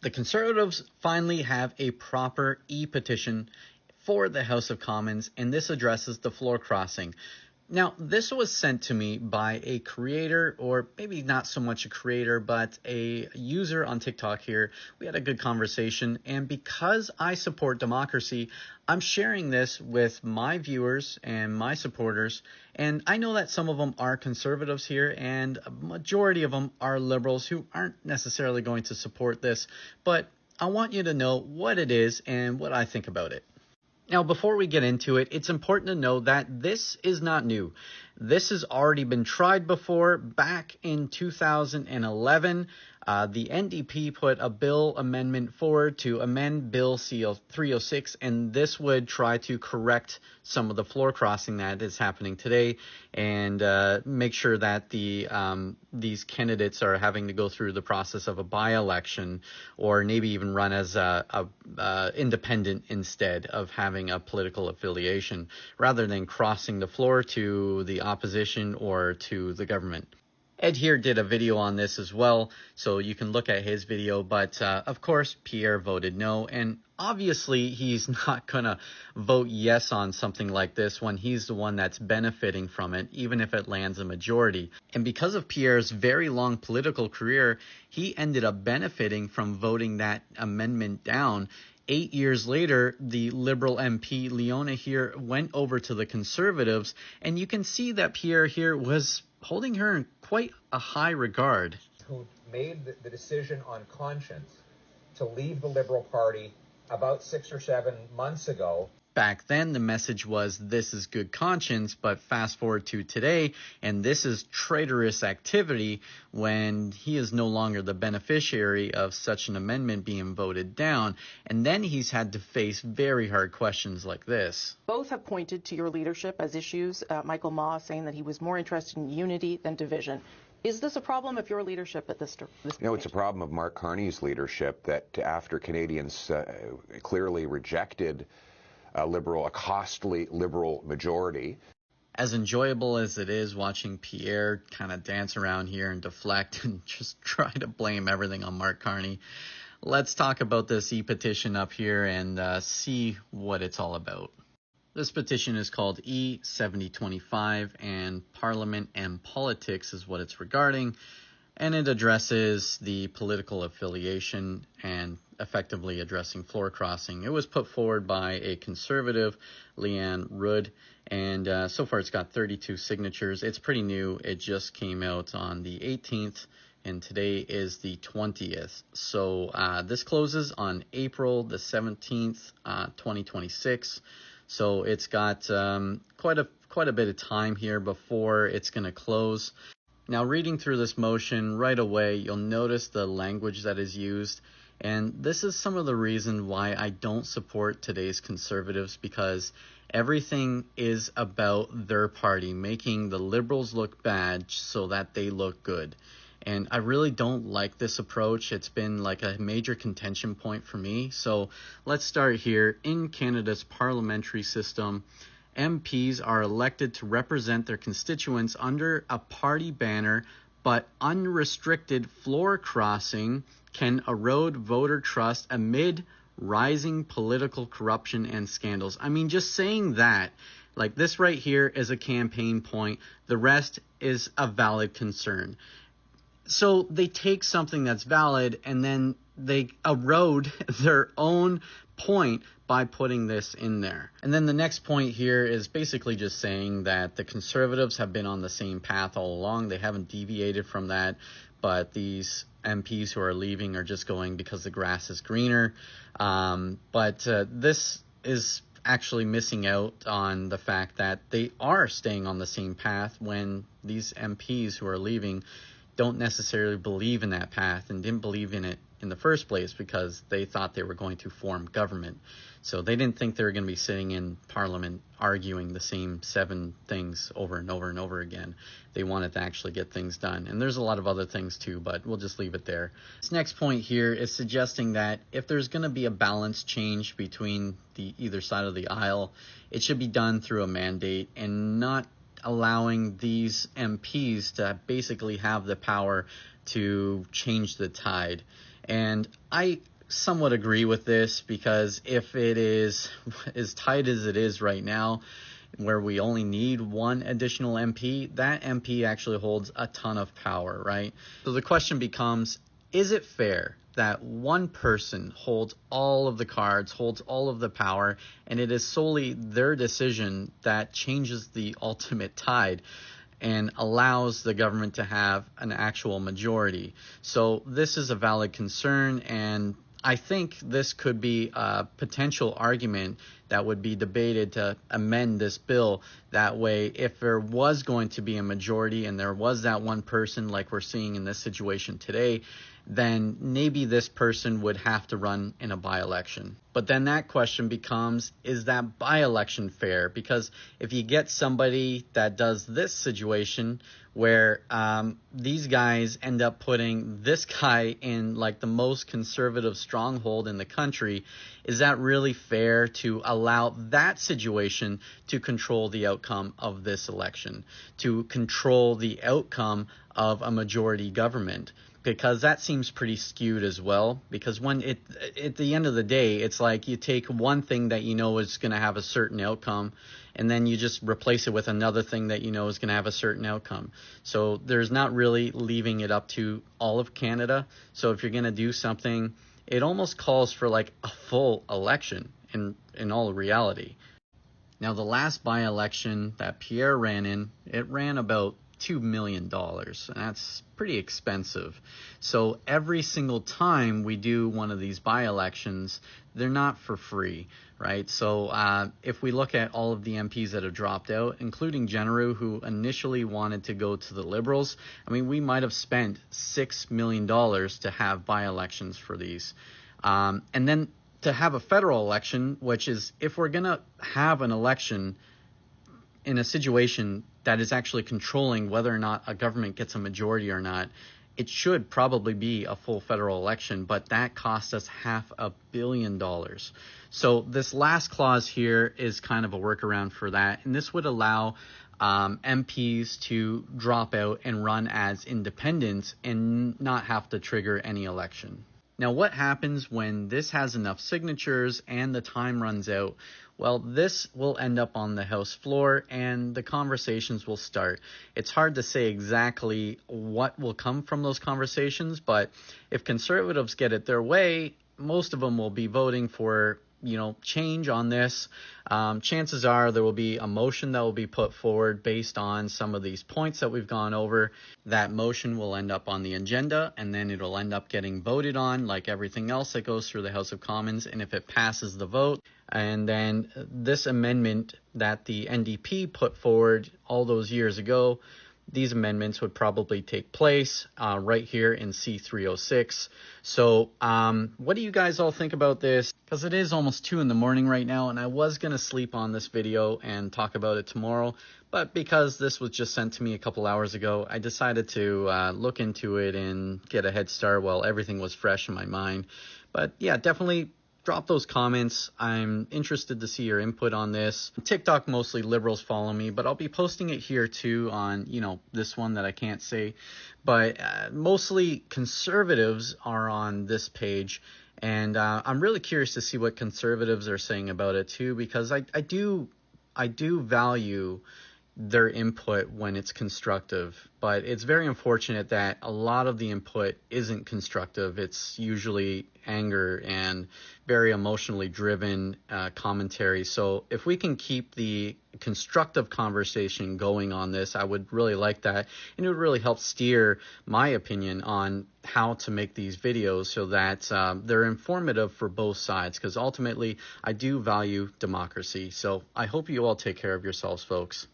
The Conservatives finally have a proper e-petition for the House of Commons, and this addresses the floor crossing. Now, this was sent to me by a creator, or maybe not so much a creator, but a user on TikTok here. We had a good conversation, and because I support democracy, I'm sharing this with my viewers and my supporters, and I know that some of them are conservatives here, and a majority of them are liberals who aren't necessarily going to support this, but I want you to know what it is and what I think about it. Now, before we get into it, it's important to know that this is not new. This has already been tried before. Back in 2011, the NDP put a bill amendment forward to amend Bill C-306, and this would try to correct some of the floor crossing that is happening today and make sure that these candidates are having to go through the process of a by-election or maybe even run as a independent instead of having a political affiliation, rather than crossing the floor to the opposition or to the government. Ed here did a video on this as well, so you can look at his video, but of course Pierre voted no, and obviously he's not gonna vote yes on something like this when he's the one that's benefiting from it, even if it lands a majority. And because of Pierre's very long political career, he ended up benefiting from voting that amendment down. 8 years later, the Liberal MP Leona here went over to the Conservatives, and you can see that Pierre here was holding her in quite a high regard. Who made the decision on conscience to leave the Liberal Party about 6 or 7 months ago. Back then, the message was, this is good conscience, but fast forward to today, and this is traitorous activity when he is no longer the beneficiary of such an amendment being voted down, and then he's had to face very hard questions like this. Both have pointed to your leadership as issues. Michael Ma saying that he was more interested in unity than division. Is this a problem of your leadership at this point? No, it's a problem of Mark Carney's leadership that after Canadians clearly rejected a costly Liberal majority. As enjoyable as it is watching Pierre kind of dance around here and deflect and just try to blame everything on Mark Carney, let's talk about this e-petition up here and see what it's all about. This petition is called e-7025, and Parliament and Politics is what it's regarding, and it addresses the political affiliation and effectively addressing floor crossing. It was put forward by a conservative, Leanne Rood, and so far it's got 32 signatures. It's pretty new. It just came out on the 18th, and today is the 20th. So this closes on April the 17th, 2026. So it's got quite a bit of time here before it's going to close. Now, reading through this motion right away, you'll notice the language that is used. And this is some of the reason why I don't support today's Conservatives, because everything is about their party, making the Liberals look bad so that they look good. And I really don't like this approach. It's been like a major contention point for me. So let's start here. In Canada's parliamentary system, MPs are elected to represent their constituents under a party banner, but unrestricted floor crossing can erode voter trust amid rising political corruption and scandals. I mean, just saying that, like this right here is a campaign point. The rest is a valid concern. So they take something that's valid and then they erode their own point by putting this in there. And then the next point here is basically just saying that the Conservatives have been on the same path all along. They haven't deviated from that, but these MPs who are leaving are just going because the grass is greener. But this is actually missing out on the fact that they are staying on the same path when these MPs who are leaving don't necessarily believe in that path and didn't believe in it in the first place because they thought they were going to form government. So they didn't think they were going to be sitting in Parliament arguing the same 7 things over and over and over again. They wanted to actually get things done. And there's a lot of other things too, but we'll just leave it there. This next point here is suggesting that if there's going to be a balance change between either side of the aisle, it should be done through a mandate and not allowing these MPs to basically have the power to change the tide. And I somewhat agree with this, because if it is as tight as it is right now, where we only need one additional MP, that MP actually holds a ton of power, right? So the question becomes, is it fair that one person holds all of the cards, holds all of the power, and it is solely their decision that changes the ultimate tide and allows the government to have an actual majority? So this is a valid concern, and I think this could be a potential argument that would be debated to amend this bill. That way, if there was going to be a majority and there was that one person like we're seeing in this situation today, then maybe this person would have to run in a by-election. But then that question becomes, is that by-election fair? Because if you get somebody that does this situation where these guys end up putting this guy in like the most conservative stronghold in the country, is that really fair to allow that situation to control the outcome of this election, to control the outcome of a majority government? Because that seems pretty skewed as well. Because at the end of the day, it's like you take one thing that you know is going to have a certain outcome, and then you just replace it with another thing that you know is going to have a certain outcome. So there's not really leaving it up to all of Canada. So if you're going to do something, it almost calls for like a full election in all reality. Now, the last by-election that Pierre ran in, it ran about $2 million, and that's pretty expensive. So every single time we do one of these by-elections, they're not for free, right? So if we look at all of the MPs that have dropped out, including Generou, who initially wanted to go to the Liberals, I mean, we might have spent $6 million to have by-elections for these. And then to have a federal election, which is, if we're going to have an election in a situation that is actually controlling whether or not a government gets a majority or not, it should probably be a full federal election, but that cost us $500 million. So this last clause here is kind of a workaround for that, and this would allow MPs to drop out and run as independents and not have to trigger any election. Now, what happens when this has enough signatures and the time runs out? Well, this will end up on the House floor and the conversations will start. It's hard to say exactly what will come from those conversations, but if Conservatives get it their way, most of them will be voting for change on this. Chances are there will be a motion that will be put forward based on some of these points that we've gone over. That motion will end up on the agenda, and then it'll end up getting voted on like everything else that goes through the House of Commons. And if it passes the vote, and then this amendment that the NDP put forward all those years ago, these amendments would probably take place right here in C306. So what do you guys all think about this? Because it is almost 2 in the morning right now, and I was going to sleep on this video and talk about it tomorrow. But because this was just sent to me a couple hours ago, I decided to look into it and get a head start while everything was fresh in my mind. But yeah, definitely drop those comments. I'm interested to see your input on this. TikTok, mostly Liberals follow me, but I'll be posting it here too on, this one that I can't say. But mostly Conservatives are on this page. And I'm really curious to see what Conservatives are saying about it too, because I do value their input when it's constructive, but it's very unfortunate that a lot of the input isn't constructive. It's usually anger and very emotionally driven commentary. So if we can keep the constructive conversation going on this, I would really like that, and it would really help steer my opinion on how to make these videos so that they're informative for both sides, because ultimately I do value democracy. So I hope you all take care of yourselves, folks.